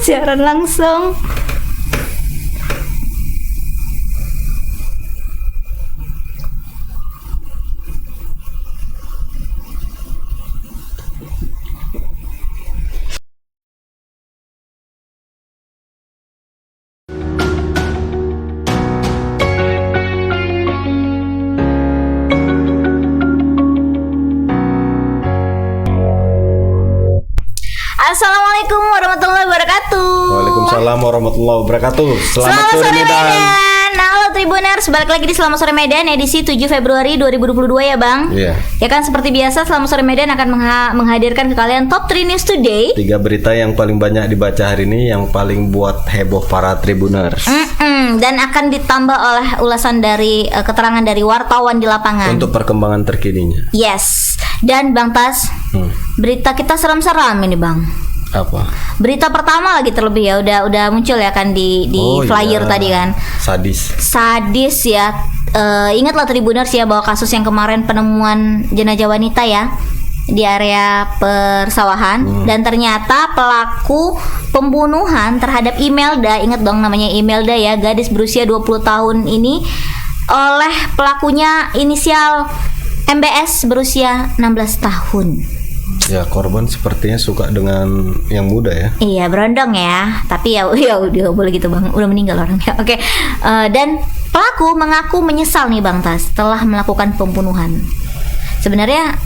siaran langsung. Assalamualaikum warahmatullahi wabarakatuh. Waalaikumsalam warahmatullahi wabarakatuh. Selamat sore Medan. Halo Tribuners, balik lagi di Selamat Sore Medan edisi 7 Februari 2022 ya Bang. Iya. Ya kan seperti biasa Selamat Sore Medan akan menghadirkan ke kalian Top 3 News Today. 3 berita yang paling banyak dibaca hari ini, yang paling buat heboh para Tribuners. Dan akan ditambah oleh ulasan dari keterangan dari wartawan di lapangan Untuk perkembangan terkininya. Yes. Dan Bang Tas, berita kita seram-seram ini Bang. Apa? Berita pertama lagi terlebih ya, udah muncul ya kan di flyer iya. tadi kan. Sadis ya. Ingatlah Tribuners ya bahwa kasus yang kemarin penemuan jenazah wanita ya di area persawahan, dan ternyata pelaku pembunuhan terhadap Imelda, ingat dong namanya Imelda ya, gadis berusia 20 tahun ini, oleh pelakunya inisial MBS berusia 16 tahun. Ya, korban sepertinya suka dengan yang muda ya. Iya, berondong ya. Tapi ya udah boleh gitu Bang. Udah meninggal orangnya. Oke. Dan pelaku mengaku menyesal nih Bang Tas setelah melakukan pembunuhan. Sebenarnya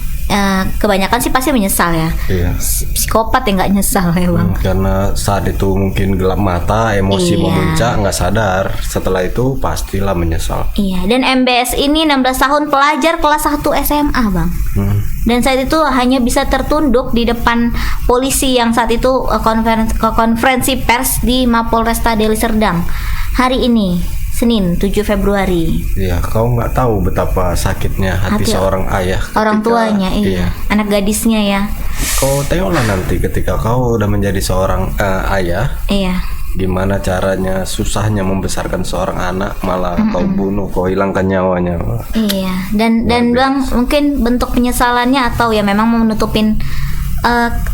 kebanyakan sih pasti menyesal ya. Iya. Psikopat yang nggak nyesal ya Bang. Karena saat itu mungkin gelap mata, emosi memuncak, nggak sadar. Setelah itu pastilah menyesal. Iya. Dan MBS ini 16 tahun, pelajar kelas 1 SMA Bang. Dan saat itu hanya bisa tertunduk di depan polisi yang saat itu konferensi pers di Mapolresta Deli Serdang hari ini, Senin 7 Februari. Iya, kau nggak tahu betapa sakitnya hati seorang ayah, orang tuanya, iya, anak gadisnya ya. Kau tengoklah nanti ketika kau udah menjadi seorang ayah, iya, gimana caranya susahnya membesarkan seorang anak, malah kau bunuh, kau hilangkan nyawanya. Iya, dan Bang mungkin bentuk penyesalannya atau ya memang mau menutupin.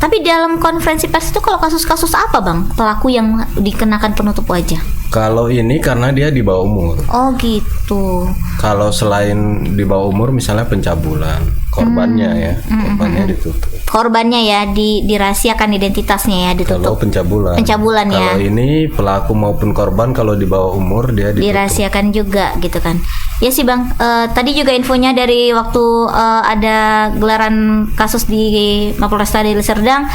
Tapi dalam konferensi pers itu kalau kasus-kasus apa Bang pelaku yang dikenakan penutup wajah? Kalau ini karena dia di bawah umur. Oh gitu. Kalau selain di bawah umur misalnya pencabulan, korbannya ya, korbannya ditutup. Korbannya ya dirahasiakan identitasnya ya, ditutup. Kalau pencabulan ya. Kalau ini pelaku maupun korban kalau di bawah umur dia ditutup. Dirahasiakan juga gitu kan. Ya sih Bang, tadi juga infonya dari waktu ada gelaran kasus di Mapolresta Deli Serdang,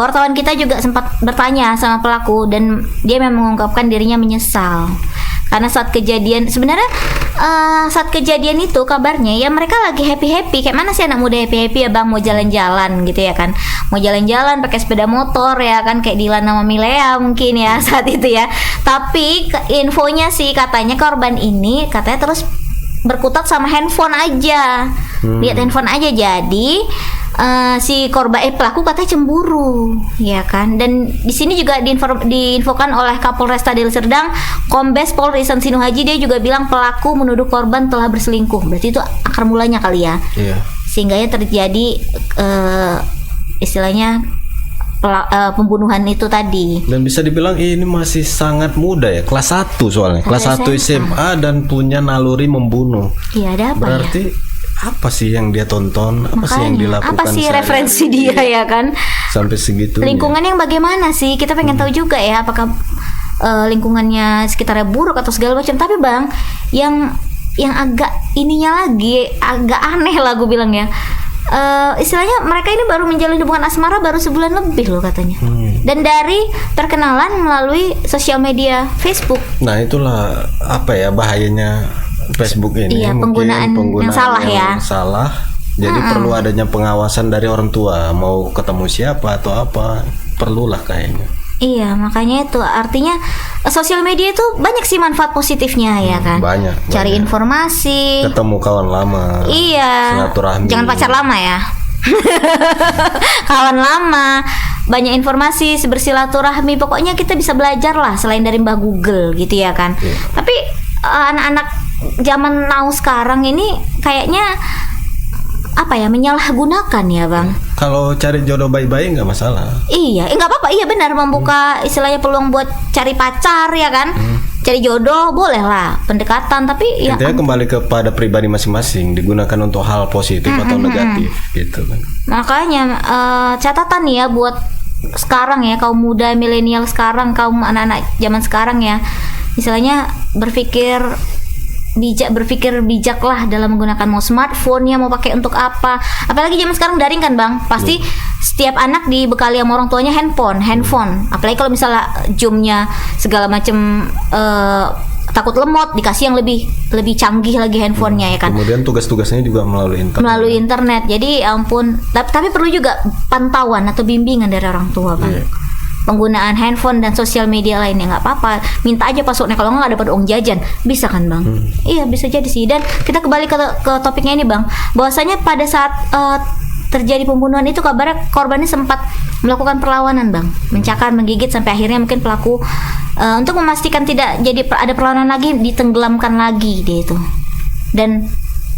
wartawan kita juga sempat bertanya sama pelaku dan dia memang mengungkapkan dirinya menyesal karena saat kejadian saat kejadian itu kabarnya ya mereka lagi happy kayak mana sih anak muda happy ya Bang, mau jalan-jalan gitu ya kan, mau jalan-jalan pakai sepeda motor ya kan, kayak Dilan sama Milea mungkin ya saat itu ya. Tapi infonya sih katanya korban ini katanya terus berkutat sama handphone aja, lihat handphone aja, jadi si korban pelaku katanya cemburu ya kan. Dan di sini juga diinfokan oleh Kapolresta Deli Serdang Kombes Pol Rizan Sinuhaji, dia juga bilang pelaku menuduh korban telah berselingkuh. Berarti itu akar mulanya kali ya. Iya. Sehingga ya terjadi istilahnya pembunuhan itu tadi. Dan bisa dibilang ini masih sangat muda ya, kelas 1 soalnya, kelas 1 SMA dan punya naluri membunuh. Iya, ada apa berarti ya? Apa sih yang dia tonton? Apa sih yang dilakukan? Apa sih referensi dia ya kan? Sampai segitu. Lingkungan yang bagaimana sih? Kita pengen tahu juga ya, apakah lingkungannya sekitarnya buruk atau segala macam. Tapi Bang, yang agak ininya lagi, agak aneh lah gue bilang ya. Istilahnya mereka ini baru menjalin hubungan asmara baru sebulan lebih loh katanya. Dan dari perkenalan melalui sosial media Facebook. Nah itulah apa ya bahayanya Facebook ini. Iya, penggunaan yang salah ya. Salah. Jadi perlu adanya pengawasan dari orang tua. Mau ketemu siapa atau apa, perlulah kayaknya. Iya, makanya itu artinya sosial media itu banyak sih manfaat positifnya ya kan. Banyak. Cari informasi. Ketemu kawan lama. Iya. Silaturahmi. Jangan pacar lama ya. Kawan lama. Banyak informasi, bersilaturahmi. Pokoknya kita bisa belajar lah selain dari Mbah Google gitu ya kan. Iya. Tapi anak-anak zaman now sekarang ini kayaknya apa ya, menyalahgunakan ya bang. Kalau cari jodoh baik-baik nggak masalah. Iya, nggak apa-apa. Iya benar, membuka istilahnya peluang buat cari pacar ya kan, cari jodoh boleh lah, pendekatan. Tapi ya Intinya kembali kepada pribadi masing-masing, digunakan untuk hal positif atau negatif gitu kan. makanya catatan nih ya buat sekarang ya, kaum muda milenial sekarang, kaum anak-anak zaman sekarang ya, istilahnya berpikir bijaklah dalam menggunakan mau smartphone-nya mau pakai untuk apa. Apalagi zaman sekarang daring kan bang, pasti setiap anak dibekali sama orang tuanya handphone. Apalagi kalau misalnya zoomnya segala macam takut lemot, dikasih yang lebih canggih lagi handphonenya ya kan. Kemudian tugas-tugasnya juga melalui internet. Jadi ampun, tapi perlu juga pantauan atau bimbingan dari orang tua bang. Penggunaan handphone dan sosial media lainnya nggak apa-apa, minta aja passwordnya, kalau nggak dapat uang jajan bisa kan bang. Iya bisa jadi sih. Dan kita kembali ke topiknya ini bang, bahwasanya pada saat terjadi pembunuhan itu kabarnya korbannya sempat melakukan perlawanan bang, mencakar, menggigit, sampai akhirnya mungkin pelaku untuk memastikan tidak jadi ada perlawanan lagi, ditenggelamkan lagi dia itu.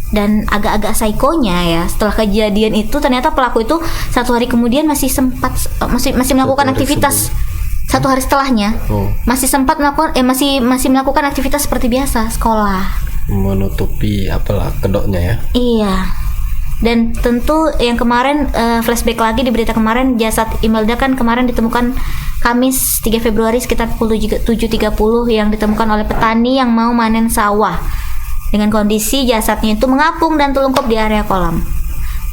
Dan agak-agak psikonya ya, setelah kejadian itu ternyata pelaku itu 1 hari kemudian masih melakukan aktivitas. 1 hari setelahnya masih sempat melakukan masih melakukan aktivitas seperti biasa, sekolah, menutupi apalah kedoknya ya. iya. Dan tentu yang kemarin flashback lagi di berita kemarin, jasad Imelda kan kemarin ditemukan Kamis 3 Februari sekitar pukul 7.30 yang ditemukan oleh petani yang mau manen sawah. Dengan kondisi jasadnya itu mengapung dan telungkup di area kolam.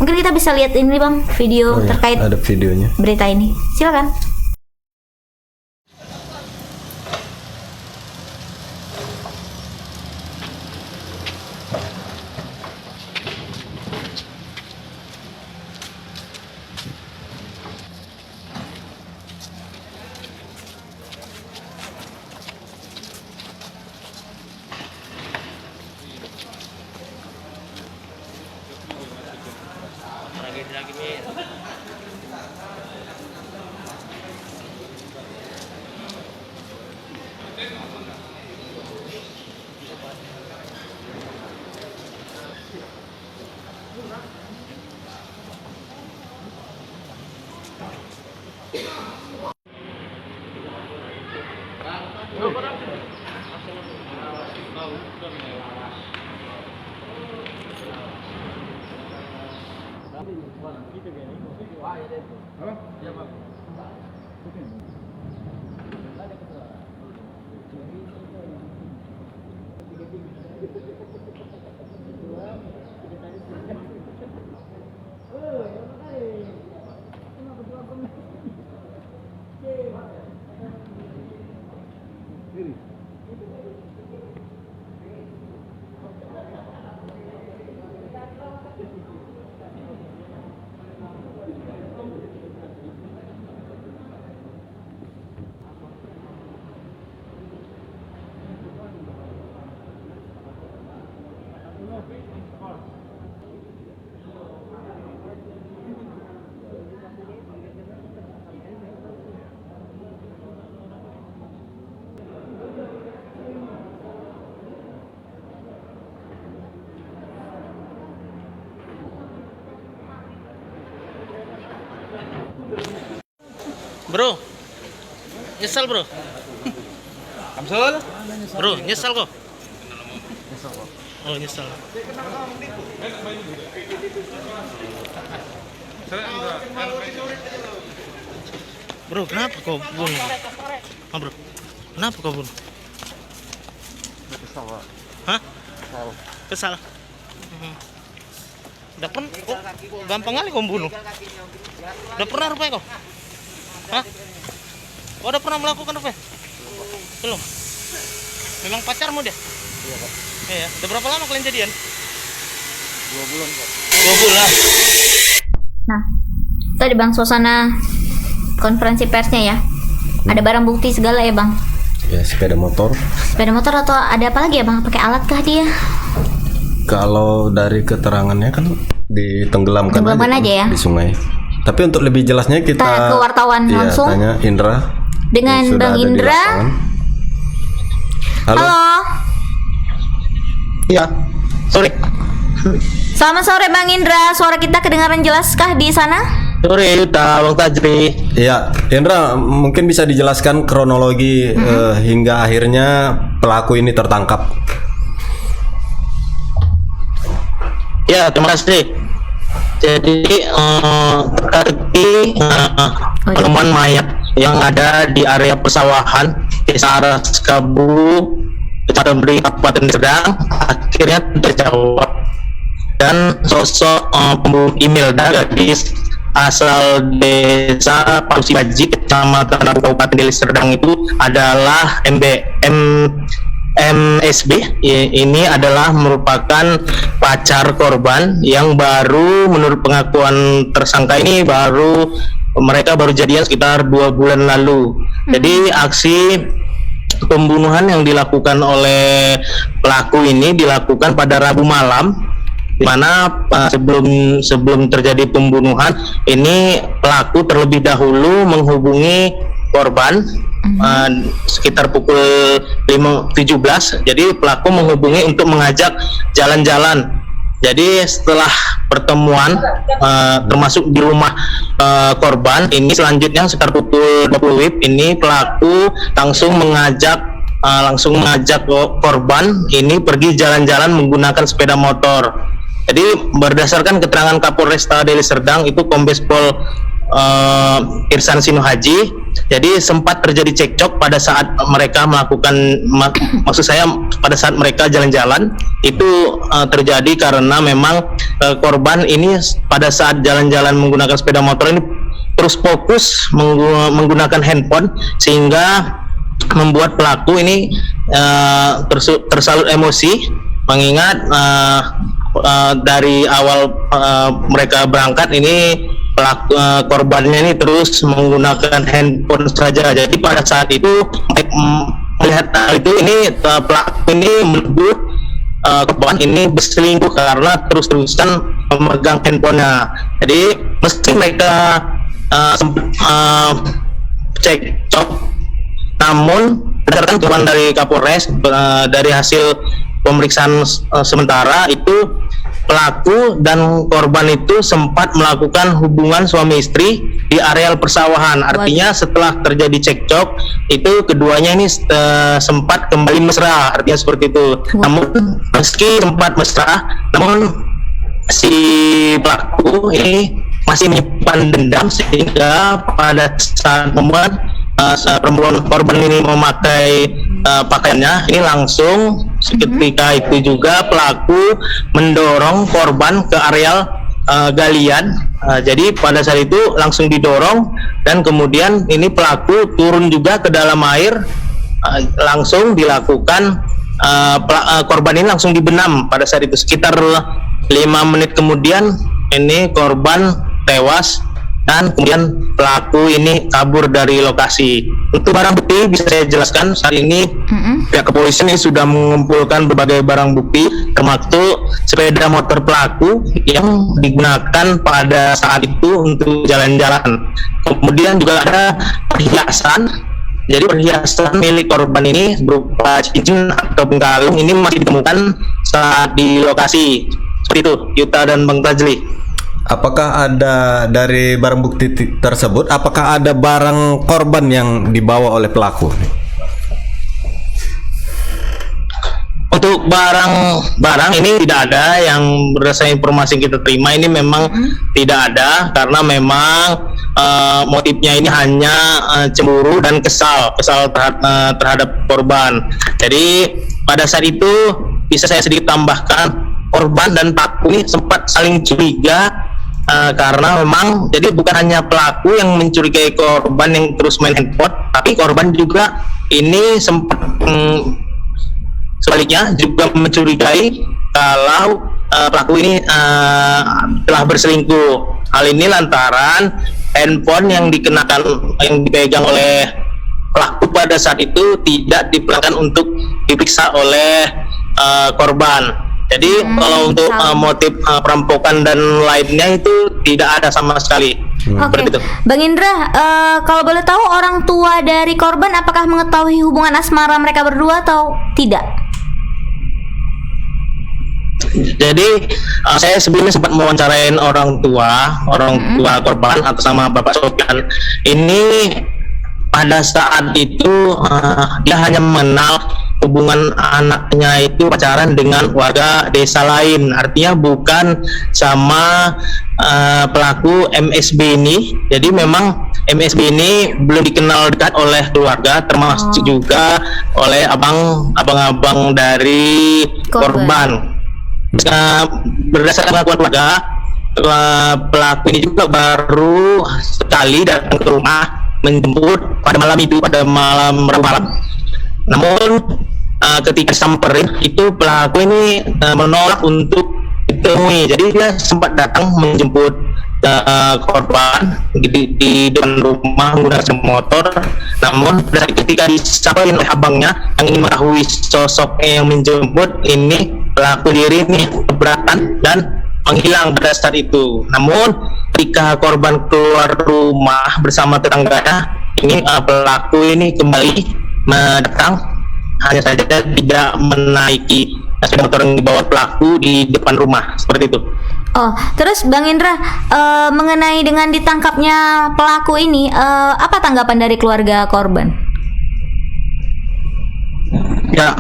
Mungkin kita bisa lihat ini bang, video terkait ada videonya, berita ini. Silakan. Bro, nyesel bro. Kamsul? Bro, nyesel kok. Oh nyesel. Bro, kenapa kau bunuh? Ah bro, kenapa kau bunuh? Kesal, Pak. Hah? Kesal. Kesal. Udah pernah? Kok gampang kali kau bunuh? Udah pernah rupanya kau? Hah? Oh, udah pernah melakukan apa? Belum. Memang pacarmu dia? Iya, Pak. Iya. Udah berapa lama kalian jadian? 2 bulan, Pak. 2 bulan. Nah, tadi bang suasana konferensi persnya ya. Ada barang bukti segala ya bang. Ya, sepeda motor Atau ada apa lagi ya bang? Pakai alat kah dia? kalau dari keterangannya kan ditenggelamkan Tenggelamkan aja ya? di sungai. Tapi untuk lebih jelasnya kita Tanya ke wartawan langsung. Tanya Indra Dengan yang sudah Bang ada di Indra. lapangan. Halo. Iya. Sorry. Selamat sore Bang Indra, suara kita kedengaran jelaskah di sana? Sore Yuta, Bang Tajri. Ya, Indra, mungkin bisa dijelaskan kronologi hingga akhirnya pelaku ini tertangkap. Ya, terima kasih. Jadi terkait penemuan mayat yang ada di area persawahan Desa Araskabu, Kecamatan Beri, Kabupaten Serdang, akhirnya terjawab. Dan sosok pembunuh Imelda, gadis asal desa Palusi Baji, Kecamatan Kabupaten Deli Serdang itu adalah MSB. Ini adalah merupakan pacar korban yang baru, menurut pengakuan tersangka ini, mereka baru jadian sekitar 2 bulan lalu. Jadi aksi pembunuhan yang dilakukan oleh pelaku ini dilakukan pada Rabu malam, di mana sebelum terjadi pembunuhan ini pelaku terlebih dahulu menghubungi korban sekitar pukul 5.17. Jadi pelaku menghubungi untuk mengajak jalan-jalan. Jadi setelah pertemuan termasuk di rumah korban ini, selanjutnya sekitar pukul 20 WIB ini pelaku langsung mengajak korban ini pergi jalan-jalan menggunakan sepeda motor. Jadi berdasarkan keterangan Kapolresta Deli Serdang itu Kombes Pol Irsan Sinuhaji, jadi sempat terjadi cekcok pada saat mereka pada saat mereka jalan-jalan itu terjadi karena memang korban ini pada saat jalan-jalan menggunakan sepeda motor ini terus fokus menggunakan handphone, sehingga membuat pelaku ini tersalut emosi, mengingat dari awal mereka berangkat ini korbannya ini terus menggunakan handphone saja. Jadi pada saat itu melihat hal itu, ini pelaku ini menuduh korban ini berselingkuh karena terus-terusan memegang handphonenya. Jadi meski mereka cekcok, namun berdasarkan keterangan dari Kapolres, dari hasil pemeriksaan sementara itu pelaku dan korban itu sempat melakukan hubungan suami istri di areal persawahan. Artinya setelah terjadi cekcok itu keduanya ini sempat kembali mesra, artinya seperti itu. Namun meski sempat mesra, namun si pelaku ini masih menyimpan dendam, sehingga pada saat perempuan korban ini memakai pakaiannya, ini langsung seketika itu juga pelaku mendorong korban ke areal galian. Jadi pada saat itu langsung didorong, dan kemudian ini pelaku turun juga ke dalam air, langsung dilakukan korban ini langsung dibenam. Pada saat itu sekitar 5 menit kemudian ini korban tewas, dan kemudian pelaku ini kabur dari lokasi. Untuk barang bukti bisa saya jelaskan, saat ini pihak kepolisian ini sudah mengumpulkan berbagai barang bukti, termasuk sepeda motor pelaku yang digunakan pada saat itu untuk jalan-jalan. Kemudian juga ada perhiasan. Jadi perhiasan milik korban ini berupa cincin ataupun kalung ini masih ditemukan saat di lokasi. Seperti itu, Yuta dan Bang Tajli. Apakah ada dari barang bukti tersebut, apakah ada barang korban yang dibawa oleh pelaku? Untuk barang ini tidak ada, yang berdasarkan informasi yang kita terima ini memang tidak ada, karena memang motifnya ini hanya cemburu dan kesal terhadap korban. Jadi pada saat itu bisa saya sedikit tambahkan, korban dan pelaku ini sempat saling curiga. Karena memang jadi bukan hanya pelaku yang mencurigai korban yang terus main handphone, tapi korban juga ini sempat sebaliknya juga mencurigai kalau pelaku ini telah berselingkuh. Hal ini lantaran handphone yang dipegang oleh pelaku pada saat itu tidak diperkenankan untuk diperiksa oleh korban. Jadi kalau untuk motif perampokan dan lainnya itu tidak ada sama sekali. Oke, Bang Indra, kalau boleh tahu orang tua dari korban apakah mengetahui hubungan asmara mereka berdua atau tidak? Jadi saya sebelumnya sempat mewawancarain orang tua korban atas nama Bapak Sofyan. Ini pada saat itu dia hanya mengenal hubungan anaknya itu pacaran dengan warga desa lain, artinya bukan sama pelaku MSB ini. Jadi memang MSB ini belum dikenal dekat oleh keluarga, termasuk juga oleh abang-abang dari korban. Berdasarkan pengakuan keluarga, pelaku ini juga baru sekali datang ke rumah menjemput pada malam itu, pada malam Rabu malam. Namun ketika samperin itu pelaku ini menolak untuk ditemui. Jadi dia sempat datang menjemput korban di depan rumah menggunakan motor. Namun ketika disamperin oleh abangnya yang ingin mengetahui sosoknya yang menjemput, ini pelaku diri ini keberatan dan menghilang pada saat itu. Namun ketika korban keluar rumah bersama tetangganya, ini pelaku ini kembali datang, hanya saja tidak menaiki sepeda motor yang dibawa pelaku di depan rumah, seperti itu. Oh, terus Bang Indra, mengenai dengan ditangkapnya pelaku ini, apa tanggapan dari keluarga korban? Ya,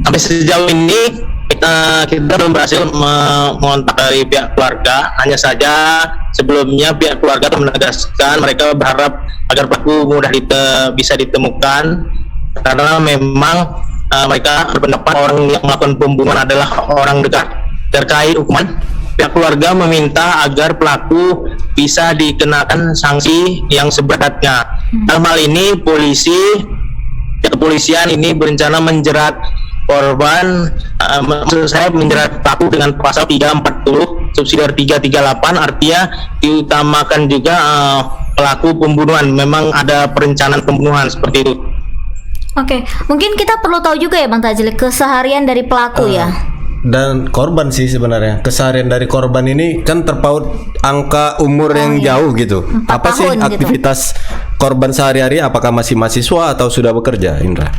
sampai sejauh ini kita belum berhasil mengontak dari pihak keluarga. Hanya saja sebelumnya pihak keluarga telah menegaskan mereka berharap agar pelaku mudah bisa ditemukan, karena memang mereka berpendapat orang yang melakukan pembunuhan adalah orang dekat. Terkait hukuman, pihak keluarga meminta agar pelaku bisa dikenakan sanksi yang seberatnya. Dalam hal ini kepolisian ini berencana menjerat korban, maksud saya menjerat pelaku dengan pasal 340 subsidiar 338, artinya diutamakan juga pelaku pembunuhan. Memang ada perencanaan pembunuhan seperti itu. Oke, mungkin kita perlu tahu juga ya Bang Tajil, keseharian dari pelaku ya. Dan korban sih sebenarnya, keseharian dari korban ini kan terpaut angka umur yang jauh gitu. 4 Apa sih tahun gitu. aktivitas korban sehari-hari? Apakah masih mahasiswa atau sudah bekerja, Indra?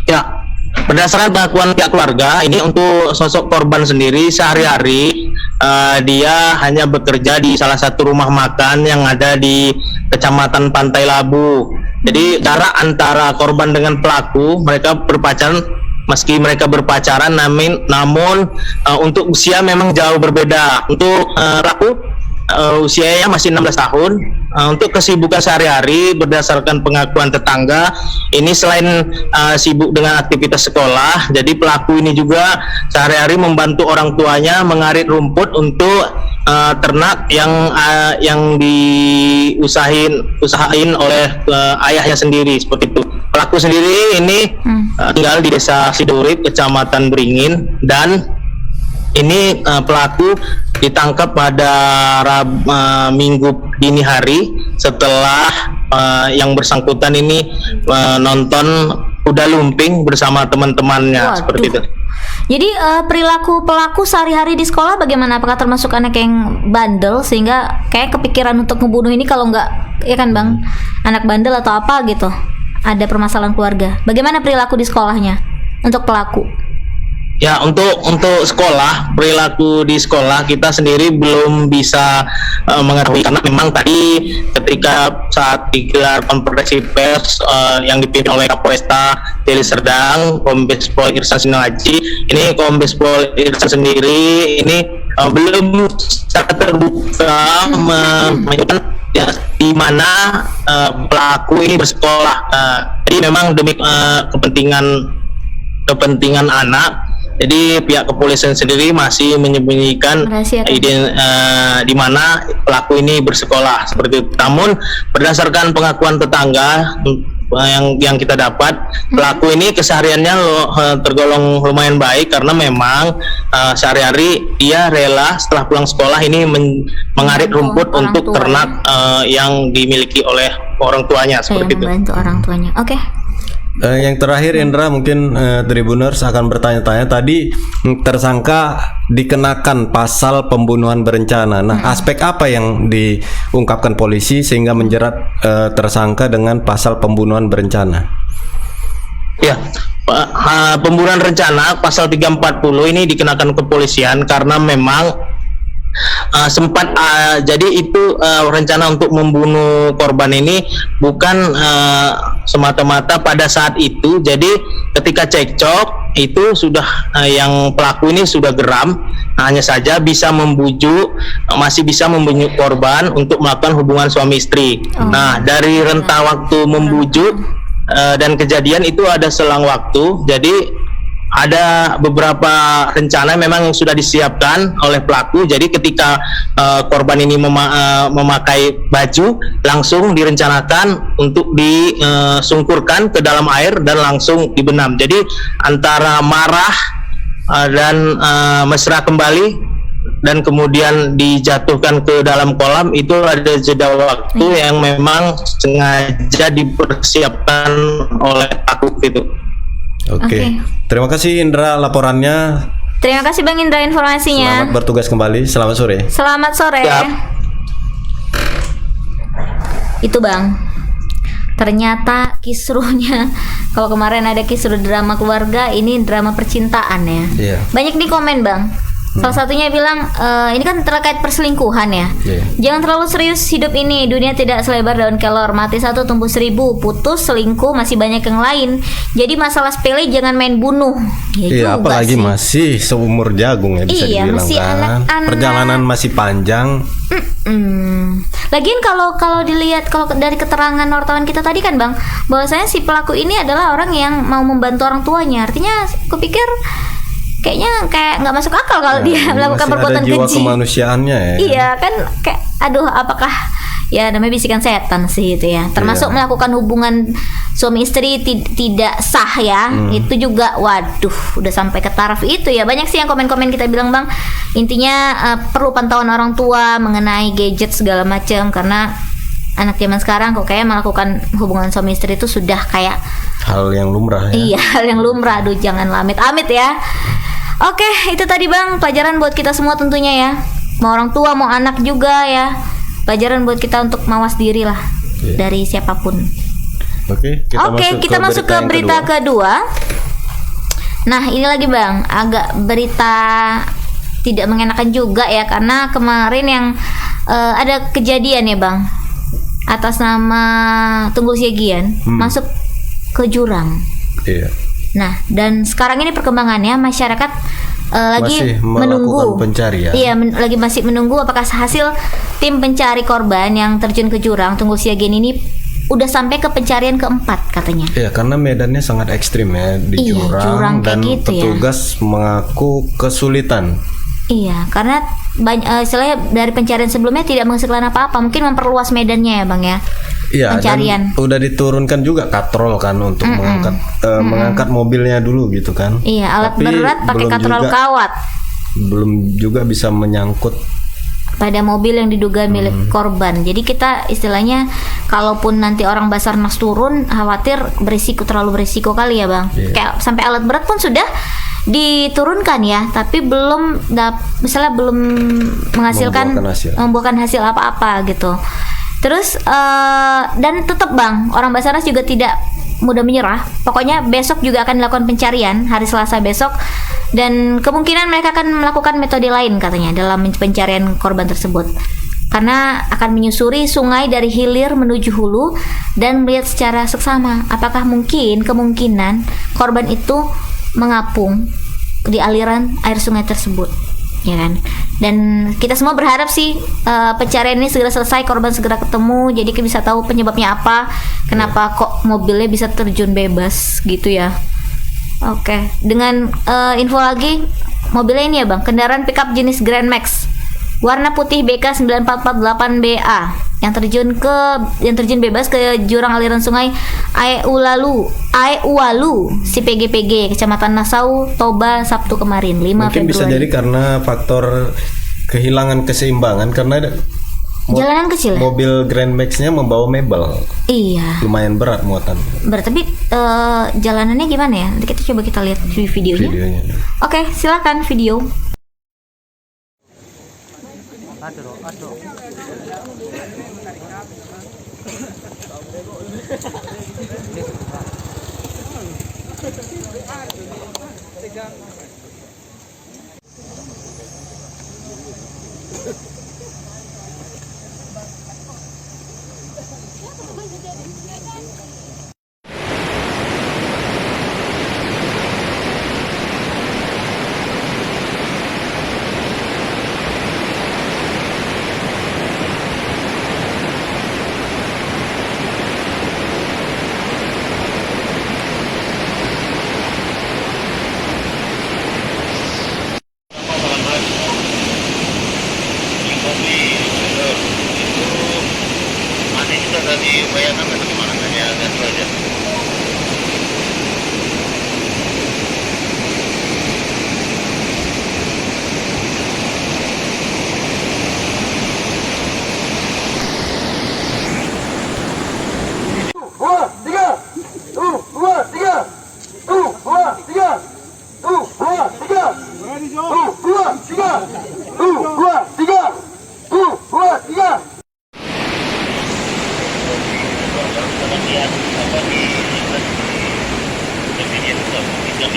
Ya, berdasarkan pengakuan pihak keluarga, ini untuk sosok korban sendiri sehari-hari dia hanya bekerja di salah satu rumah makan yang ada di Kecamatan Pantai Labu. Jadi jarak antara korban dengan pelaku, mereka berpacaran. Meski mereka berpacaran, namun untuk usia memang jauh berbeda. Untuk pelaku usianya masih 16 tahun. Untuk kesibukan sehari-hari berdasarkan pengakuan tetangga, ini selain sibuk dengan aktivitas sekolah, jadi pelaku ini juga sehari-hari membantu orang tuanya mengarit rumput untuk ternak yang diusahain oleh ayahnya sendiri, seperti itu. Pelaku sendiri ini tinggal di Desa Sidurip, Kecamatan Beringin, dan ini pelaku ditangkap pada Minggu dini hari setelah yang bersangkutan ini nonton kuda lumping bersama teman-temannya. Waduh. Seperti itu. Jadi perilaku pelaku sehari-hari di sekolah bagaimana? Apakah termasuk anak yang bandel sehingga kayak kepikiran untuk ngebunuh ini, kalau nggak, ya kan Bang, anak bandel atau apa gitu? Ada permasalahan keluarga. Bagaimana perilaku di sekolahnya untuk pelaku? Ya, untuk sekolah, perilaku di sekolah kita sendiri belum bisa mengetahui, karena memang tadi ketika saat digelar konferensi pers yang dipimpin oleh Kapolresta Deli Serdang, Kombes Pol Irsan Sinawaji, ini Kombes Pol Irsan sendiri ini belum secara terbuka menyebutkan ya di mana pelaku ini bersekolah. Jadi memang demi kepentingan anak, jadi pihak kepolisian sendiri masih menyembunyikan di mana pelaku ini bersekolah, seperti itu. Namun berdasarkan pengakuan tetangga yang kita dapat, pelaku ini kesehariannya tergolong lumayan baik, karena memang sehari-hari dia rela setelah pulang sekolah ini mengarit rumput untuk ternak yang dimiliki oleh orang tuanya, seperti itu. Membantu orang tuanya. Oke. Yang terakhir, Indra, mungkin Tribuners akan bertanya-tanya, tadi tersangka dikenakan pasal pembunuhan berencana. Nah, aspek apa yang diungkapkan polisi sehingga menjerat tersangka dengan pasal pembunuhan berencana? Ya, pembunuhan rencana pasal 340 ini dikenakan kepolisian karena memang sempat jadi itu rencana untuk membunuh korban ini bukan semata-mata pada saat itu. Jadi ketika cekcok itu sudah yang pelaku ini sudah geram, hanya saja bisa membujuk, masih bisa membujuk korban untuk melakukan hubungan suami istri. Nah, dari rentang waktu membujuk dan kejadian itu ada selang waktu. Jadi ada beberapa rencana memang yang sudah disiapkan oleh pelaku. Jadi ketika korban ini memakai baju, langsung direncanakan untuk disungkurkan ke dalam air dan langsung dibenam. Jadi antara marah dan mesra kembali dan kemudian dijatuhkan ke dalam kolam, itu ada jeda waktu yang memang sengaja dipersiapkan oleh pelaku itu. Oke. Terima kasih Indra laporannya. Terima kasih Bang Indra informasinya. Selamat bertugas kembali. Selamat sore. Selamat sore. Siap. Itu Bang. Ternyata kisruhnya, kalau kemarin ada kisruh drama keluarga, ini drama percintaan ya. Iya. Banyak di komen Bang. Salah satunya bilang ini kan terkait perselingkuhan ya. Iya. Jangan terlalu serius hidup ini, dunia tidak selebar daun kelor, mati satu tumbuh seribu, putus selingkuh masih banyak yang lain. Jadi masalah sepele jangan main bunuh. Ya Iya, juga apalagi sih. masih seumur jagung ya bisa Iya, dibilang masih kan. anak-anak. Perjalanan masih panjang. Lagian kalau dilihat kalau dari keterangan wartawan kita tadi kan Bang, bahwasanya si pelaku ini adalah orang yang mau membantu orang tuanya. Artinya kupikir kayaknya kayak nggak masuk akal kalau dia melakukan Masih perbuatan ada jiwa keji. kemanusiaannya ya. Iya kan, kayak aduh, apakah ya namanya bisikan setan sih itu ya. Termasuk Iya. melakukan hubungan suami istri tidak sah ya. Itu juga waduh, udah sampai ke taraf itu ya. Banyak sih yang komen-komen kita bilang Bang, intinya perlu pantauan orang tua mengenai gadget segala macam, karena anak zaman sekarang kok kayak melakukan hubungan suami istri itu sudah kayak Hal yang lumrah ya. iya, hal yang lumrah. Aduh, jangan amit-amit ya. Oke, itu tadi Bang, pelajaran buat kita semua tentunya ya. Mau orang tua, mau anak juga ya. Pelajaran buat kita untuk mawas diri lah Iya. dari siapapun. Oke, Kita masuk ke yang berita kedua. Nah, ini lagi Bang, agak berita tidak mengenakan juga ya, karena kemarin yang ada kejadian ya Bang, atas nama Tunggul Siegian masuk ke jurang. Iya. Nah, dan sekarang ini perkembangannya masyarakat lagi Masih menunggu melakukan pencarian. Iya, lagi masih menunggu apakah hasil tim pencari korban yang terjun ke jurang Tunggul Siagian ini udah sampai ke pencarian keempat katanya. Iya, karena medannya sangat ekstrim ya di Iya, jurang kayak dan gitu ya. petugas mengaku kesulitan. Iya, karena istilahnya dari pencarian sebelumnya tidak menghasilkan apa-apa, mungkin memperluas medannya ya Bang ya. Iya, Pencarian. dan udah diturunkan juga katrol kan untuk mengangkat mobilnya dulu gitu kan. Iya, alat Tapi berat pakai belum katrol juga- kawat Belum juga bisa menyangkut. pada mobil yang diduga milik korban. Jadi kita istilahnya kalaupun nanti orang Basarnas turun, khawatir terlalu berisiko kali ya Bang. Iya. Kayak sampai alat berat pun sudah diturunkan ya, tapi misalnya belum menghasilkan Membuahkan hasil. membuahkan hasil apa-apa gitu. Terus dan tetap Bang, orang Basarnas juga tidak mudah menyerah. Pokoknya besok juga akan dilakukan pencarian hari Selasa besok, dan kemungkinan mereka akan melakukan metode lain katanya dalam pencarian korban tersebut. Karena akan menyusuri sungai dari hilir menuju hulu dan melihat secara seksama apakah kemungkinan korban itu mengapung di aliran air sungai tersebut, ya kan? Dan kita semua berharap sih pencarian ini segera selesai, korban segera ketemu, jadi kita bisa tahu penyebabnya apa, kenapa kok mobilnya bisa terjun bebas gitu ya. Oke, dengan info lagi, mobilnya ini ya Bang, kendaraan pickup jenis Grand Max warna putih BK 9448BA yang terjun bebas ke jurang aliran sungai Aeuwalu CPGPG Kecamatan Nasau Toba Sabtu kemarin 5 Mungkin Februari. bisa jadi karena faktor kehilangan keseimbangan karena Jalanan kecil ya? mobil Grand Max-nya membawa mebel. Iya. Lumayan berat muatan Tapi jalanannya gimana ya? Nanti kita lihat videonya. videonya. Oke, silakan video.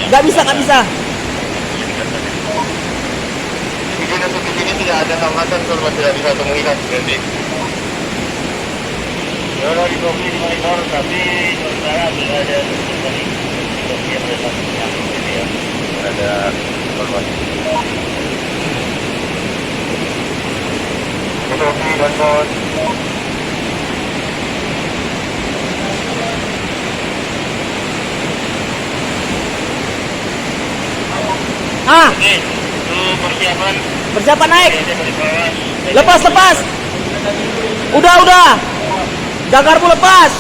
Nggak bisa. Izin untuk di sini tidak ada hambatan kalau tidak bisa temui kan berarti. Kalau di kopi di monitor tapi sementara belum ada dari kopi yang ada ini ya. Ada informasi. Kopi dan bos. Oke, itu persiapan. persiapan naik. Lepas. Udah. Jagarmu lepas.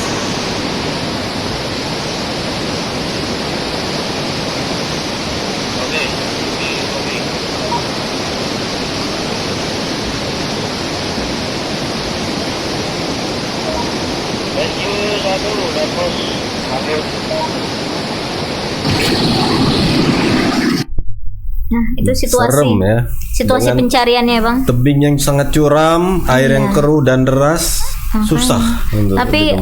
Oke. Thank you, satu, dan bos. Ambil. Nah, itu situasi Serem ya. situasi Dengan pencariannya, Bang. tebing yang sangat curam, air yang keruh dan deras, susah. untuk Tapi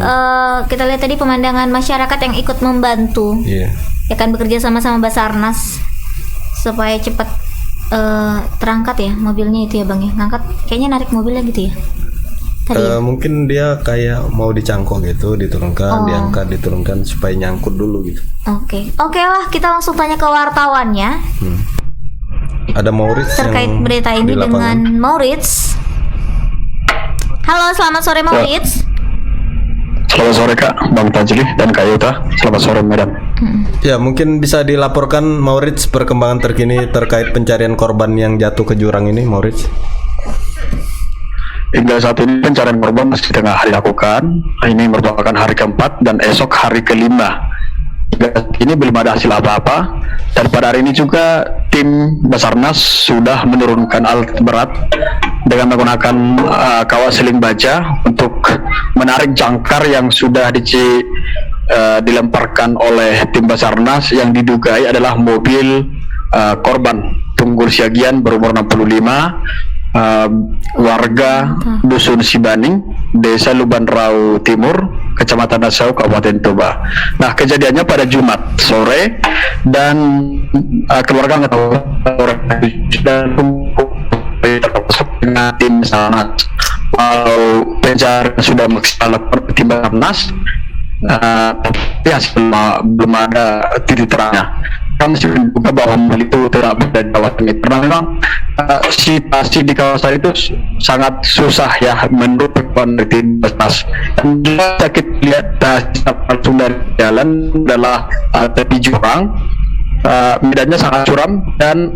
kita lihat tadi pemandangan masyarakat yang ikut membantu, Iya. ya kan, bekerja sama-sama Basarnas supaya cepat terangkat ya mobilnya itu ya, Bang ya. Ngangkat, kayaknya narik mobilnya gitu ya. Tadi ya? Mungkin dia kayak mau dicangkok gitu, diturunkan, diangkat, diturunkan supaya nyangkut dulu gitu. Oke lah, kita langsung tanya ke wartawannya Ada Maurits terkait yang berita di ini dengan lapangan. Maurits. Halo, selamat sore Maurits. Selamat sore Kak, Bang Tajli dan Kak Yuta. Selamat sore Medan. Ya, mungkin bisa dilaporkan Maurits perkembangan terkini terkait pencarian korban yang jatuh ke jurang ini, Maurits. Hingga saat ini pencarian korban masih tengah dilakukan. Ini merupakan hari keempat dan esok hari kelima. Hingga saat ini belum ada hasil apa-apa. Dan pada hari ini juga tim Basarnas sudah menurunkan alat berat dengan menggunakan kawat seling baja untuk menarik jangkar yang sudah dilemparkan oleh tim Basarnas yang didugai adalah mobil korban Tunggul Siagian berumur 65, warga Dusun Sibaning, Desa Lubanrau Timur, Kecamatan Nasau, Kabupaten Toba. Nah, kejadiannya pada Jumat sore dan keluarga nggak tahu dan termasuk dengan tim Basarnas. Kalau pencarian sudah maksimal tim Basarnas, tapi hasil belum ada titik terangnya. Kami sudah menduga bahwa mobil itu tidak berada di kawasan itu karena memang situasi di kawasan itu sangat susah ya menurut peneliti Basarnas. Dan juga kita lihat langsung dari jalan adalah tepi jurang, medannya sangat curam dan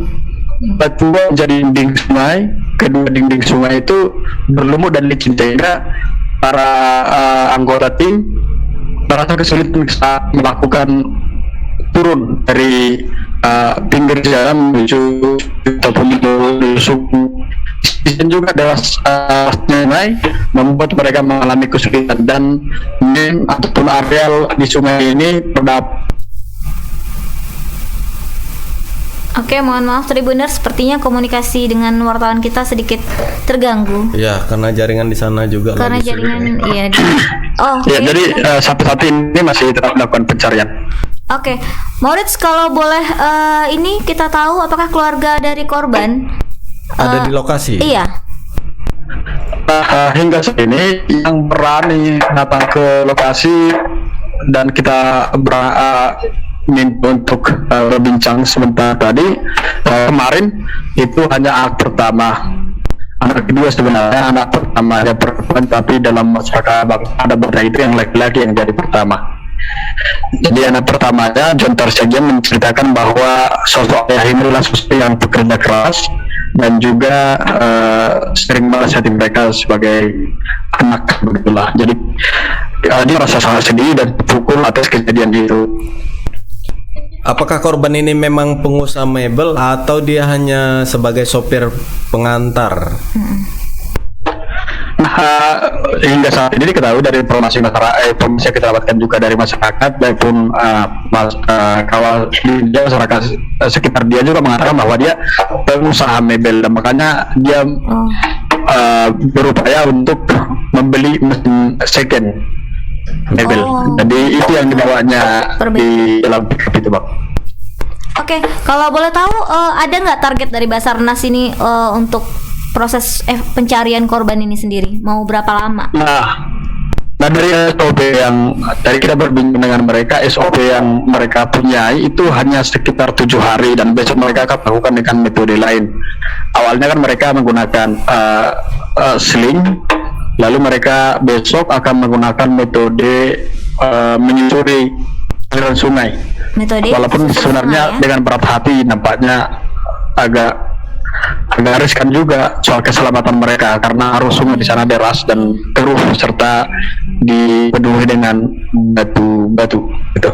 batu menjadi dinding sungai. Kedua dinding sungai itu berlumut dan licin sehingga para anggota tim merasa kesulitan saat melakukan turun dari pinggir jalan menuju ataupun menuju dan juga adalah sungai membuat mereka mengalami kesulitan dan ataupun areal di sungai ini terdapat. Oke, mohon maaf Tribuners, sepertinya komunikasi dengan wartawan kita sedikit terganggu. Ya, karena jaringan di sana juga Karena lagi sulit. jaringan, iya. Ya, jadi sampai saat ini masih tetap melakukan pencarian. Oke, Moritz, kalau boleh ini kita tahu apakah keluarga dari korban Ada di lokasi? Iya. Hingga saat ini yang berani datang ke lokasi dan kita untuk berbincang sebentar tadi, kemarin itu hanya anak pertama. Anak kedua sebenarnya anak pertama ada perempuan, tapi dalam masyarakat ada benda itu yang laki-laki yang jadi pertama. Jadi anak pertamanya John Tarsagian menceritakan bahwa sosok ayah ini adalah sosok yang bekerja keras dan juga sering menasihati mereka sebagai anak, begitulah. Jadi dia merasa sangat sedih dan terpukul atas kejadian itu. Apakah korban ini memang pengusaha mebel atau dia hanya sebagai sopir pengantar? Nah, hingga saat ini diketahui dari informasi masyarakat, informasi yang kita dapatkan juga dari masyarakat maupun kawal dia, masyarakat sekitar dia juga mengatakan bahwa dia pengusaha mebel, dan makanya dia berupaya untuk membeli mesin second mebel. Jadi itu yang dibawanya di dalam pickup itu, Bang. Oke, kalau boleh tahu ada nggak target dari Basarnas ini untuk proses pencarian korban ini sendiri? Mau berapa lama? Nah dari SOP yang tadi kita berbincang dengan mereka, SOP yang mereka punyai itu hanya sekitar 7 hari, dan besok mereka akan melakukan dengan metode lain. Awalnya kan mereka menggunakan sling, lalu mereka besok akan menggunakan metode menyusuri aliran sungai. Metode Walaupun sebenarnya dengan berat hati, nampaknya agak riskan juga soal keselamatan mereka karena arus sungai di sana deras dan keruh serta dipenuhi dengan batu-batu gitu.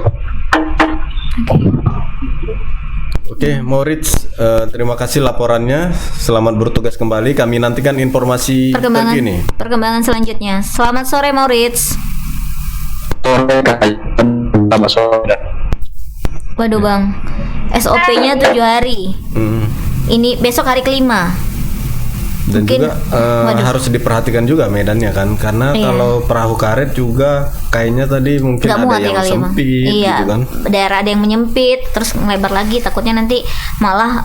Oke, Moritz, terima kasih laporannya. Selamat bertugas kembali. Kami nantikan informasi terkini. Perkembangan selanjutnya. Selamat sore, Moritz. Selamat sore. Waduh, Bang. SOP-nya 7 hari. Ini besok hari kelima. Dan mungkin, juga harus diperhatikan juga medannya kan, karena kalau perahu karet juga kayaknya tadi mungkin nggak ada yang sempit, iya, gitu kan. Daerah ada yang menyempit, terus melebar lagi, takutnya nanti malah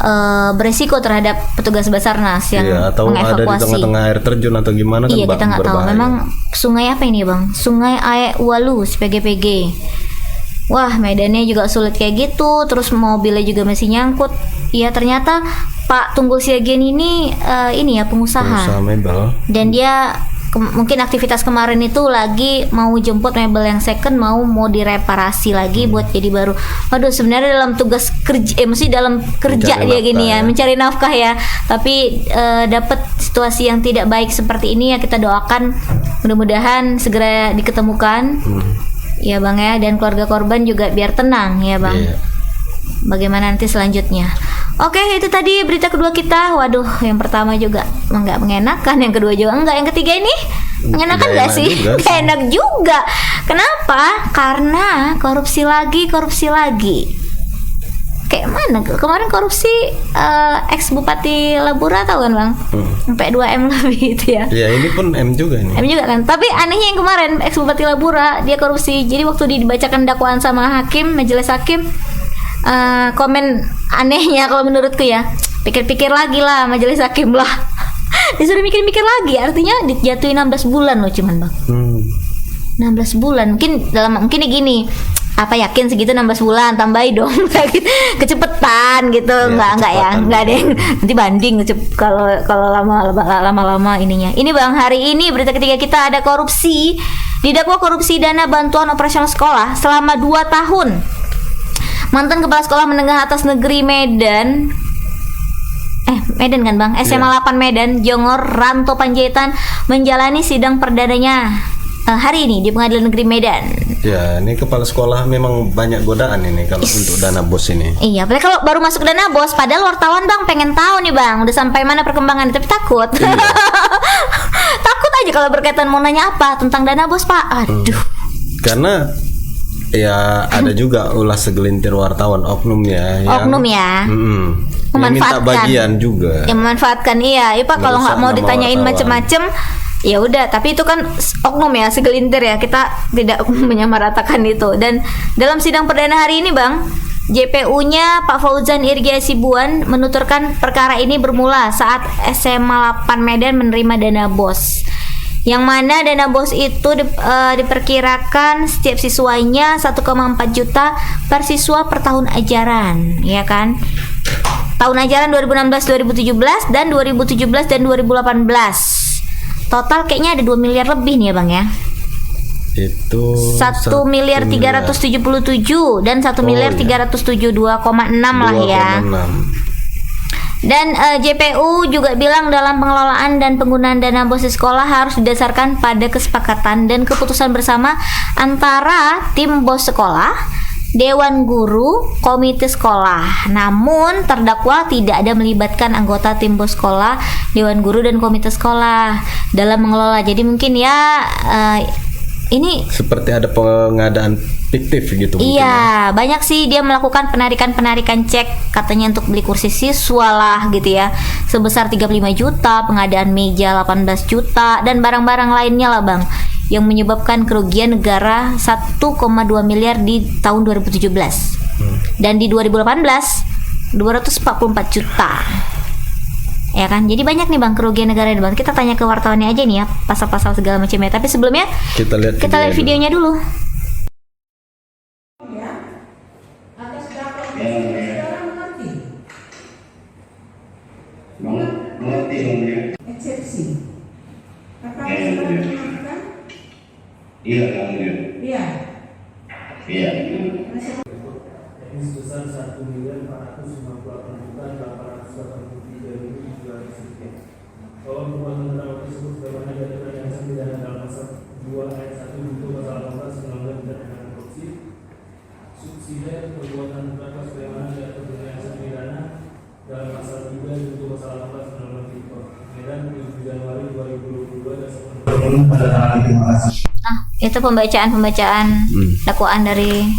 beresiko terhadap petugas Basarnas yang atau ada di mengevakuasi. tengah-tengah air terjun atau gimana kan. Iya, kita nggak tahu. Memang sungai apa ini, Bang? Sungai Ae Walu, PGPG. Wah, medannya juga sulit kayak gitu, terus mobilnya juga masih nyangkut. Iya, ternyata Pak Tunggul Siagian ini ya pengusaha mebel. Dan dia mungkin aktivitas kemarin itu lagi mau jemput mebel yang second, mau direparasi lagi buat jadi baru. Waduh, sebenarnya dalam tugas kerja, dalam kerja mencari dia gini nafkah, ya, mencari nafkah ya. Tapi dapat situasi yang tidak baik seperti ini ya, kita doakan mudah-mudahan segera diketemukan. Ya Bang ya, dan keluarga korban juga biar tenang ya Bang. Bagaimana nanti selanjutnya? Oke, itu tadi berita kedua kita. Waduh, yang pertama juga nggak mengenakan, yang kedua juga enggak, yang ketiga ini mengenakan nggak sih? Nggak enak juga. Kenapa? Karena korupsi lagi. Kayak mana? Kemarin korupsi ex Bupati Labura, tahu kan Bang? Sampai 2M lebih itu ya. Ya, ini pun M juga nih. M juga kan. Tapi anehnya yang kemarin ex Bupati Labura dia korupsi. Jadi waktu dibacakan dakwaan sama hakim, majelis hakim, komen anehnya kalau menurutku ya, pikir-pikir lagi lah majelis hakim lah. Disuruh mikir-mikir lagi, artinya dijatuhin 16 bulan loh cuman Bang. 16 bulan. Mungkin gini, apa yakin segitu 16 bulan, tambahin dong. Kecepetan gitu. Enggak ada yang nanti banding kalau lama ininya. Ini Bang, hari ini berita ketiga kita ada korupsi. Didakwa korupsi dana bantuan operasional sekolah selama 2 tahun. Mantan Kepala Sekolah Menengah Atas Negeri Medan kan Bang, SMA 8 Medan, Jongor Ranto Panjaitan menjalani sidang perdananya hari ini di Pengadilan Negeri Medan. Ya, ini kepala sekolah memang banyak godaan ini kalau untuk dana bos ini. Iya, apalagi kalau baru masuk dana bos, padahal wartawan Bang pengen tahu nih Bang, udah sampai mana perkembangan, tapi takut. Takut aja kalau berkaitan mau nanya apa tentang dana bos, Pak. Aduh. Karena ya ada juga ulah segelintir wartawan oknum ya. Memanfaatkan. Minta bagian juga. Yang memanfaatkan, iya Pak, kalau nggak mau ditanyain macem-macem Ya udah, tapi itu kan oknum ya, segelintir ya, kita tidak menyamaratakan itu. Dan dalam sidang perdana hari ini Bang, JPU-nya Pak Fauzan Irgi Hasibuan menuturkan perkara ini bermula saat SMA 8 Medan menerima dana BOS. Yang mana dana BOS itu diperkirakan setiap siswanya 1,4 juta per siswa per tahun ajaran, ya kan? Tahun ajaran 2016-2017 dan 2017 dan 2018. Total kayaknya ada 2 miliar lebih nih ya Bang ya. Itu 1 miliar 377 dan 1 miliar 372,6 lah ya. 2,6. Dan JPU juga bilang dalam pengelolaan dan penggunaan dana BOS di sekolah harus didasarkan pada kesepakatan dan keputusan bersama antara tim BOS sekolah, Dewan Guru, komite sekolah. Namun terdakwa tidak ada melibatkan anggota tim BOS sekolah, Dewan Guru dan komite sekolah dalam mengelola. Jadi mungkin ya ini seperti ada pengadaan fiktif gitu mungkin ya. iya, banyak sih dia melakukan penarikan cek katanya untuk beli kursi siswa lah gitu ya. Sebesar 35 juta, pengadaan meja 18 juta dan barang-barang lainnya lah Bang, yang menyebabkan kerugian negara 1,2 miliar di tahun 2017. Dan di 2018 244 juta. Ya kan? Jadi banyak nih Bang kerugian negara di Bang. Kita tanya ke wartawannya aja nih ya, pasal-pasal segala macamnya. Tapi sebelumnya Kita lihat videonya dulu. Eksepsi. Apa yang dilakukan? Iya. Ini sebesar 1.458.883.700 bahwa perbuatan terdakwa tersebut sebagaimana diatur yang pidana dalam pasal 2 ayat 1 junto pasal 18 Undang-Undang Tindak Pidana Korupsi. Subsidi perbuatan terdakwa sebagaimana diatur dengan pidana dalam pasal 3 junto pasal 18 Undang-Undang Tipikor. Medan 7 Januari 2022 dan pada tanggal 5. Nah, itu pembacaan dakwaan dari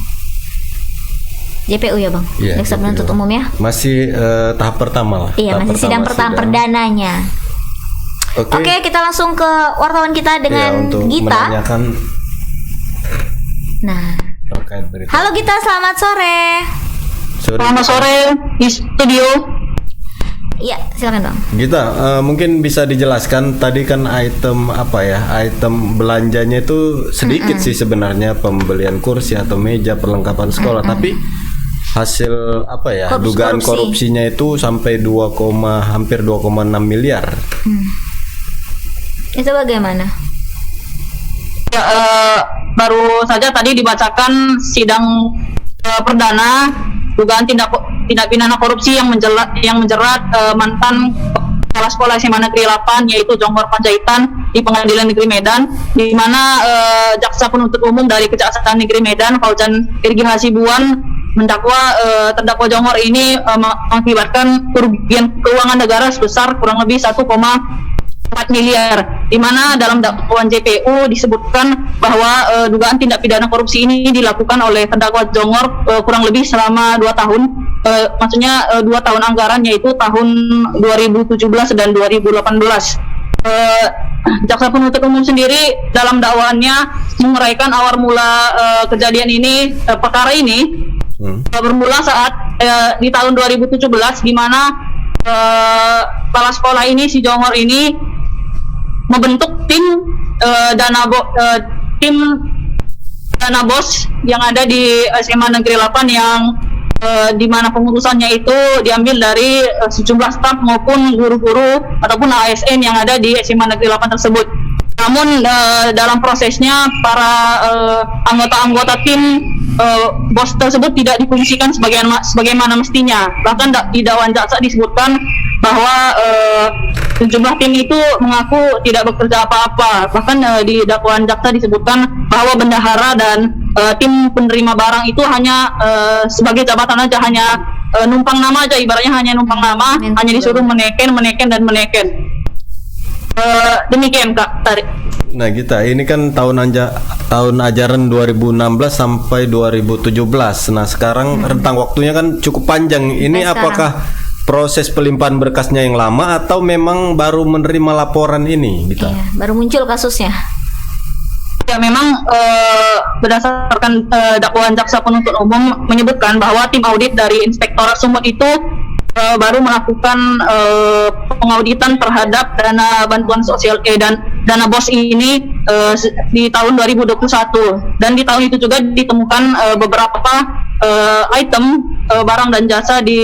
JPU ya Bang, Iya, jaksa penuntut JPU. umum ya. Masih tahap pertama lah. Iya, Tahap masih sidang pertama perdananya. Oke, kita langsung ke wartawan kita Ya, dengan untuk Gita. menanyakan Nah, terkait berita. halo Gita, selamat sore. Selamat sore di studio. Iya, silakan Bang. Gita, mungkin bisa dijelaskan tadi kan item apa ya? Item belanjanya itu sedikit sih sebenarnya, pembelian kursi atau meja perlengkapan sekolah, tapi hasil apa ya? Dugaan korupsinya itu sampai hampir 2,6 miliar. Itu bagaimana? Ya, baru saja tadi dibacakan sidang perdana dugaan tindak pidana korupsi yang menjerat mantan kepala sekolah SMA Negeri 8 yaitu Jonggor Panjaitan di Pengadilan Negeri Medan, di mana jaksa penuntut umum dari Kejaksaan Negeri Medan Fauzan Irgi Hasibuan mendakwa terdakwa Jonggor ini mengakibatkan kerugian keuangan negara sebesar kurang lebih 1,4 miliar, di mana dalam dakwaan JPU disebutkan bahwa dugaan tindak pidana korupsi ini dilakukan oleh terdakwa Jonggor kurang lebih selama 2 tahun, maksudnya 2 tahun anggaran yaitu tahun 2017 dan 2018. Jaksa penuntut umum sendiri dalam dakwaannya menguraikan awal mula kejadian ini, perkara ini bermula saat di tahun 2017, di mana kepala sekolah ini si Jonggor ini membentuk tim dana BOS yang ada di SMA Negeri 8 yang di mana pengurusannya itu diambil dari sejumlah staf maupun guru-guru ataupun ASN yang ada di SMA Negeri 8 tersebut. Namun dalam prosesnya para anggota-anggota tim BOS tersebut tidak difungsikan sebagaimana mestinya. Bahkan di dakwaan jaksa disebutkan bahwa sejumlah tim itu mengaku tidak bekerja apa-apa. Bahkan di dakwaan jaksa disebutkan bahwa bendahara dan tim penerima barang itu hanya sebagai jabatan aja, hanya numpang nama aja, ibaratnya hanya numpang nama, hanya disuruh meneken. Demikian Kak Tarik. Nah Gita, ini kan tahun ajaran 2016 sampai 2017. Nah sekarang rentang waktunya kan cukup panjang. Ini apakah proses pelimpahan berkasnya yang lama atau memang baru menerima laporan ini, Gita? Iya, baru muncul kasusnya. Ya memang berdasarkan dakwaan jaksa penuntut umum menyebutkan bahwa tim audit dari Inspektorat Sumut itu baru melakukan pengauditan terhadap dana bantuan sosial dan dana BOS ini di tahun 2021, dan di tahun itu juga ditemukan beberapa item barang dan jasa di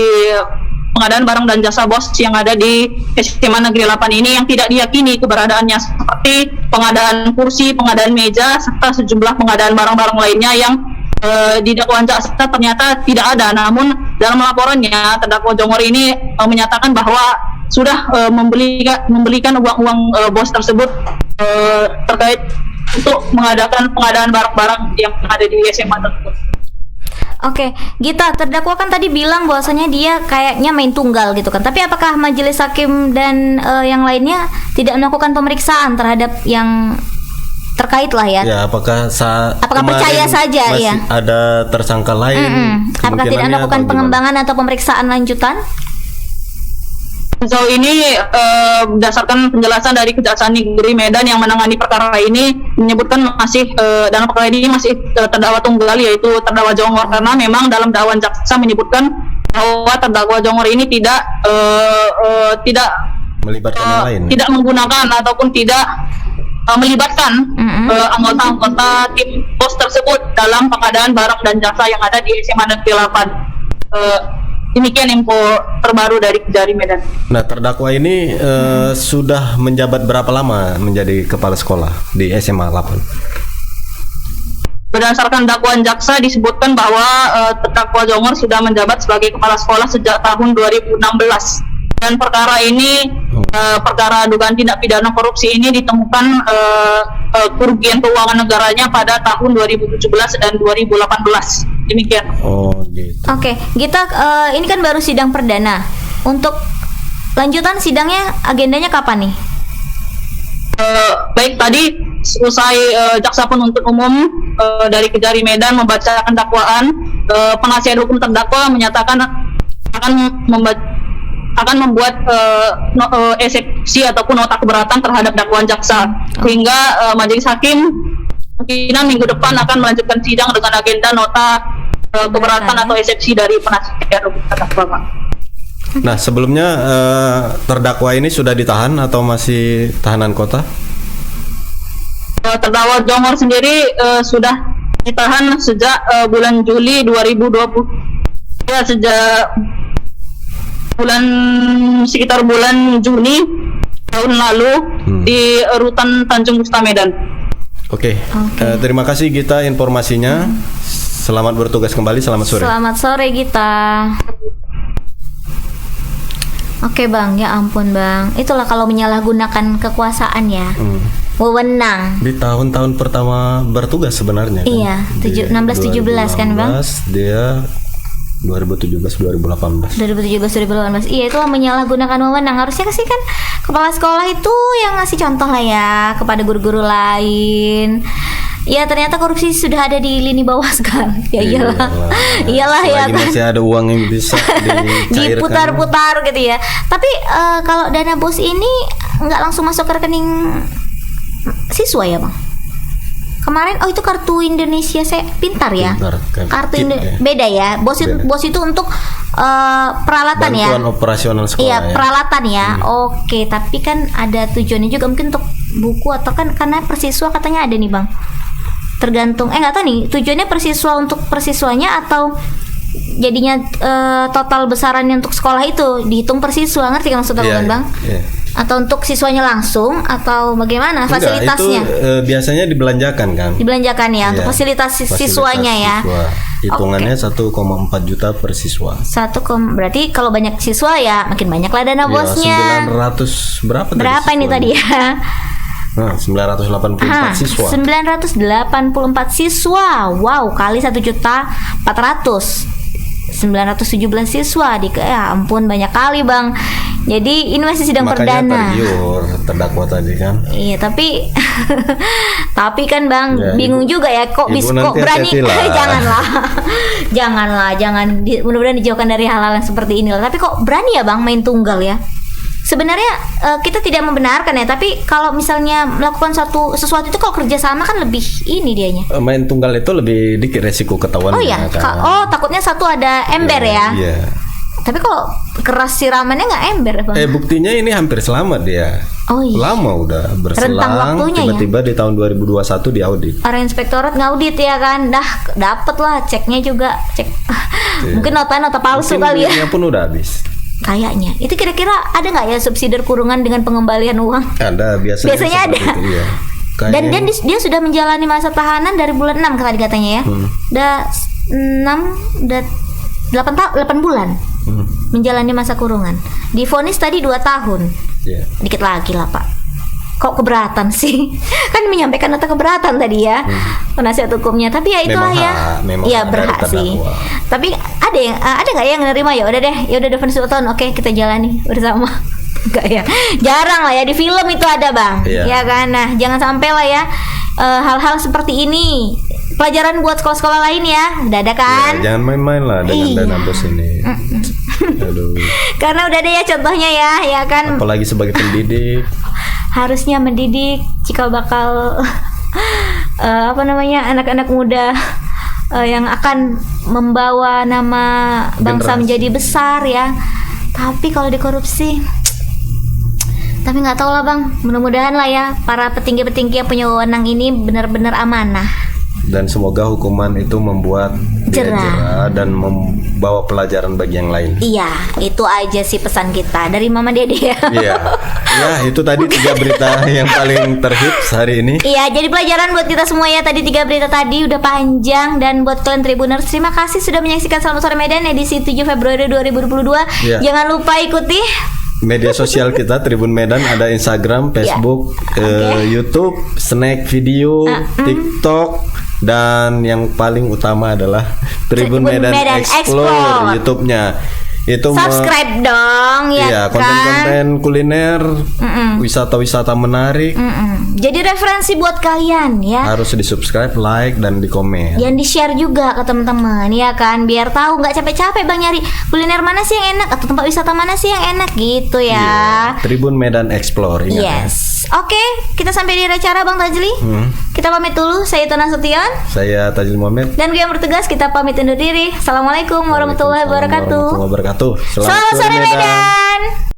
pengadaan barang dan jasa BOS yang ada di SMA Negeri 8 ini yang tidak diyakini keberadaannya, seperti pengadaan kursi, pengadaan meja, serta sejumlah pengadaan barang-barang lainnya yang di dakwaan jaksa ternyata tidak ada. Namun dalam laporannya terdakwa Jongor ini menyatakan bahwa sudah membelikan uang-uang BOS tersebut terkait untuk mengadakan pengadaan barang-barang yang ada di SMA tersebut. Oke, Gita, terdakwa kan tadi bilang bahwasanya dia kayaknya main tunggal gitu kan. Tapi apakah majelis hakim dan yang lainnya tidak melakukan pemeriksaan terhadap yang terkait lah ya? Ya, apakah percaya saja masih ya? ada tersangka lain? Apakah tidak melakukan pengembangan atau pemeriksaan lanjutan? Sejauh ini berdasarkan penjelasan dari Kejaksaan Negeri Medan yang menangani perkara ini menyebutkan masih dalam perkara ini masih terdakwa tunggal, yaitu terdakwa Jongor, karena memang dalam dakwaan jaksa menyebutkan bahwa terdakwa Jongor ini tidak melibatkan yang lain, tidak menggunakan ataupun tidak melibatkan anggota-anggota tim BOS tersebut dalam pengadaan barang dan jasa yang ada di SMA Negeri 8. Demikian info terbaru dari Kejari Medan. Nah, terdakwa ini sudah menjabat berapa lama menjadi kepala sekolah di SMA 8? Berdasarkan dakwaan jaksa disebutkan bahwa terdakwa Jongor sudah menjabat sebagai kepala sekolah sejak tahun 2016. Dan perkara ini, perkara dugaan tindak pidana korupsi ini ditemukan kerugian keuangan negaranya pada tahun 2017 dan 2018. Demikian. Oh, gitu. Oke, Gita, ini kan baru sidang perdana. Untuk lanjutan sidangnya agendanya kapan nih? Baik, tadi usai jaksa penuntut umum dari Kejari Medan membacakan dakwaan, penasihat hukum terdakwa menyatakan akan membuat eksepsi ataupun nota keberatan terhadap dakwaan jaksa, sehingga majelis hakim kemungkinan minggu depan akan melanjutkan sidang dengan agenda nota keberatan atau eksepsi dari penasihat hukum terdakwa, Pak. Nah, sebelumnya terdakwa ini sudah ditahan atau masih tahanan kota? Terdakwa Jongor sendiri sudah ditahan sejak bulan Juli 2020. Ya, sejak sekitar bulan Juni tahun lalu di rutan Tanjung Gusta Medan. Oke. Terima kasih Gita informasinya. Selamat bertugas kembali. Selamat sore. Selamat sore Gita. Oke Bang, ya ampun Bang. Itulah kalau menyalahgunakan kekuasaan ya. Wewenang. Di tahun-tahun pertama bertugas sebenarnya. Iya, kan? 16-17 kan Bang? Dia 2017-2018. Iya, itu menyalahgunakan wewenang. Harusnya sih kan kepala sekolah itu yang ngasih contoh lah ya kepada guru-guru lain. Ya ternyata korupsi sudah ada di lini bawah sekarang. Ya iyalah ya kan. Masih ada uang yang bisa dicairkan. Diputar-putar gitu ya. Tapi kalau dana BOS ini nggak langsung masuk ke rekening siswa ya Bang? Kemarin itu kartu Indonesia saya pintar ya. Kartu beda ya. BOS itu untuk peralatan ya. Bantuan operasional sekolah. Iya, peralatan ya. Oke, tapi kan ada tujuannya juga mungkin untuk buku atau kan karena persiswa katanya ada nih, Bang. Tergantung nggak tahu nih, tujuannya persiswa untuk persiswanya atau jadinya total besarannya untuk sekolah itu dihitung persiswa, ngerti kan maksudnya bukan Bang? Iya. Atau untuk siswanya langsung atau bagaimana fasilitasnya? Itu biasanya dibelanjakan kan? Dibelanjakan ya untuk fasilitas siswanya ya. Hitungannya 1,4 juta per siswa. Berarti kalau banyak siswa ya makin banyak lah dana bosnya. 900 berapa? Berapa ini tadi ya? Nah, 984 siswa. 984 siswa. Wow, kali 1.400.917 siswa ya ampun banyak kali Bang. Jadi ini masih sidang Makanya perdana. tergiur terdakwa tadi kan. Iya, tapi tapi kan Bang, Ya, bingung Ibu- juga ya kok Ibu nanti berani hati-hati lah. jangan mudah-mudahan dijauhkan dari hal-hal yang seperti inilah. Tapi kok berani ya Bang main tunggal ya? Sebenarnya kita tidak membenarkan ya, tapi kalau misalnya melakukan sesuatu itu kalau kerjasama kan lebih ini dianya. Main tunggal itu lebih dikit resiko ketahuan. Oh ya, takutnya satu ada ember ya. Iya. Tapi kalau keras siramannya nggak ember Bang. Buktinya ini hampir selamat dia. Oh iya. Lama udah Rentang berselang, waktunya ya? tiba-tiba di tahun 2021 diaudit. Orang inspektorat ngaudit ya kan, dapet lah ceknya juga cek. Mungkin nota palsu Mungkin kali ya. duitnya pun udah habis. Kayaknya. Itu kira-kira ada nggak ya subsidi kurungan dengan pengembalian uang? Ada biasanya Biasanya seperti ada. itu, iya. Dan Kayaknya- dia sudah menjalani masa tahanan dari bulan 6 tadi katanya ya. Udah 8 bulan menjalani masa kurungan. Divonis tadi 2 tahun. Iya. Dikit lagi lah Pak. Kok keberatan sih? Kan menyampaikan nota keberatan tadi ya penasihat hukumnya. Tapi ya itulah Memang ya. Iya hak dari berhak sih. terdakwa. Tapi ada nggak yang nerima ya? Udah deh, ya udah divonis 2 tahun. Oke, kita jalani bersama. Enggak ya. Jarang lah ya di film itu ada Bang. Iya. Ya kan. Nah, jangan sampai lah ya hal-hal seperti ini. Pelajaran buat sekolah-sekolah lain ya. Udah ada kan? Ya, jangan main-main lah dengan Iya. dana bos ini. Aduh. Karena udah ada ya contohnya ya kan. Apalagi sebagai pendidik. Harusnya mendidik cikal bakal anak-anak muda yang akan membawa nama bangsa Generasi. menjadi besar ya. Tapi kalau dikorupsi, tapi nggak tahu lah Bang. Mudah-mudahan lah ya para petinggi-petinggi yang punya wewenang ini benar-benar amanah. Dan semoga hukuman itu membuat dia Jerah. jerah dan membawa pelajaran bagi yang lain. Iya, itu aja sih pesan kita dari Mama Dede ya. Iya. Ya, itu tadi 3 berita yang paling terhits hari ini. Iya, jadi pelajaran buat kita semua ya. Tadi 3 berita tadi udah panjang. Dan buat kalian Tribuners, terima kasih sudah menyaksikan Selamat Sore Medan edisi 7 Februari 2022. Iya. Jangan lupa ikuti Media sosial kita Tribun Medan, ada Instagram, Facebook, YouTube, Snack Video, TikTok, dan yang paling utama adalah Tribun Medan Explore YouTube-nya. Itu subscribe dong ya iya, kan. konten-konten kuliner, wisata-wisata menarik. Jadi referensi buat kalian ya. Harus di-subscribe, like, dan di-komen. Yang di-share juga ke teman-teman ya kan, biar tahu nggak capek-capek Bang nyari kuliner mana sih yang enak atau tempat wisata mana sih yang enak gitu ya. Tribun Medan Explore, ingat ya. Yes. Oke, kita sampai di acara Bang Tajli. Kita pamit dulu. Saya Tona Sution Saya Tajil Muhammad. dan gue yang bertugas. Kita pamit undur diri. Assalamualaikum warahmatullahi wabarakatuh. Warahmatullahi wabarakatuh. Selamat sore Medan.